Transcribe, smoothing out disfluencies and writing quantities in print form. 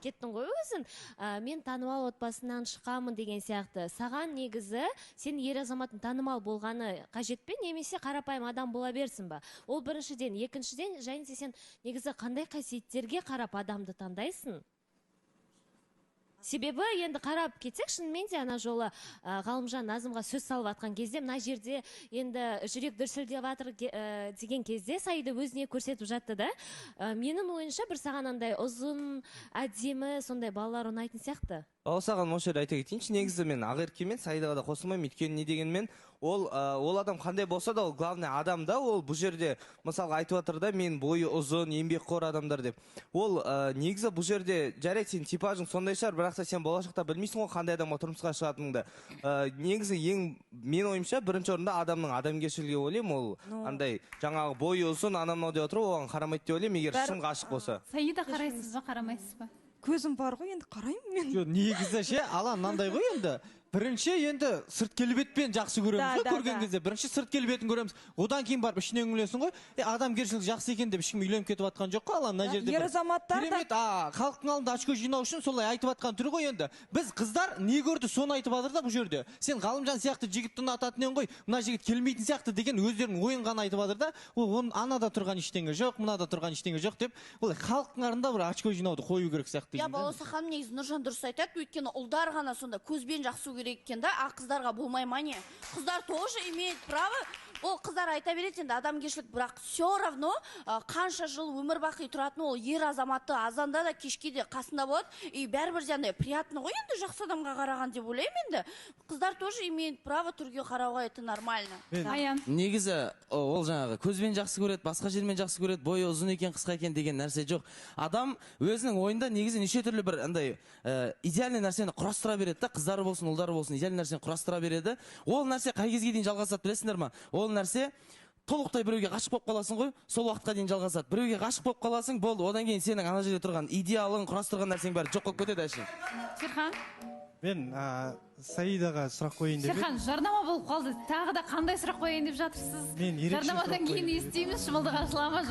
кеттің ғой өзін. Мен танымал отбасынан шыққанмын деген сияқты. Саған негізі сен ер азаматтың танымал болғаны қажет пе, немесе қарапайым адам бола берсін ба? Ол біріншіден. Екіншіден, және сен негізі қандай қасиеттерге қарап адамды таңдайсың? Себебі енді қарап кетсек, шынымен де ана жолы Ғалымжан Назымға сөз салып атқан кезде, мына жерде енді жүрек дүрсілдеп жатыр деген кезде Саида өзіне көрсетіп жатты да. Менің ойымша бір саған андай ұзын, әдемі, сондай балалар ұнайтын сияқты. Саған осы жерде айта кетейінші, негізі мен Ақеркемен Саидаға да қосылмаймын, өйткені не дегенмен ол адам қандай болса да, ол главный адам да, ол бұл жерде мысалға айтып жатыр да, мен бойы ұзын, еңбекқор адамдар деп. Ол негізі бұл жерде жарайды, сен типажың сондай шығар, бірақ та сен болашақта білмейсің ғой қандай адамға тұрмысқа шығатыныңды. Негізі мен ойымша бірінші орында адамның адамгершілігі ойлаймын, ол андай жаңағы бойы ұзын анау деп отыр, оған қарамайды деп ойлаймын, егер шын ғашық болса. Саида қарайсыз ба, қарамайсыз ба? Көзім бар ғой, енді қараймын мен. Жоқ, негізі ше, ала мынандай ғой енді. Бірінші енді сырт келбетпен жақсы көреміз ғой, көрген кезде. Бірінші сырт келбетін көреміз. Одан кейін барып ішіне үңілесің ғой. Адамгершілік жақсы екен деп ешкім үйленіп кетіп жатқан жоқ қой, ала мына жерде. Ер азаматтар да халықтың алдында очко жинау үшін солай айтып жатқан түрі ғой енді. Біз қыздар не көрді, соны айтып жатыр да бұл жерде. Сен Ғалымжан сияқты жігітті ұнататын ең ғой, мына жігіт келмейтін сияқты деген өздерінің ойын ғана айтып жатыр да. Ол оның анада тұрған ештеңе жоқ, мынада тұрған ештеңе жоқ деп, ол халықтың алдында бір очко жинауды қою керек сияқты. Я баласа ханым, негізі Нұржан дұрыс айтады, өйткені ұлдар ғана сонда көзбен жақсы керек екен да, а қыздарға болмай ма не? Қыздар тоже имеет право. Ол қыздар айта береді енді адамгершілік, бірақ все равно қанша жыл өмір бақи тұратын ол ер азаматты азанда да кешке де қасында болады, и бәрібір де приятно ғой енді жақсы адамға қараған деп ойлаймын енді. Қыздар тоже имеет право түрге қарауға, это нормально. Аян. Негізі ол жаңағы көзбен жақсы көреді, басқа жермен жақсы көреді, бойы ұзын екен, қысқа екен деген нәрсе жоқ. Адам өзінің ойында негізі неше түрлі бір андай идеальный нәрсені құрастыра береді да, қыздары болсын, ұлдары болсын, идеальный нәрсені құрастыра береді. Ол нәрсе қай кезге дейін жалғасады білесіңдер ма? Ол нәрсе толықтай біреуге ғашық болып қаласың ғой, сол уақытқа дейін жалғасады. Біреуге ғашық болып қаласың, болды, одан кейін сенің ана жерде тұрған идеалың, құрастырған нәрсең бәрі жоқ болып кетеді әшейін. Серхан? Мен Саидаға сұрақ қойын деп. Серхан, жарнама болып қалды. Тағы да қандай сұрақ қойын деп жатырсыз? Мен ерекше сұрақ қойын. Жарнамадан кейін естиміз, шымылдық ашыла ма?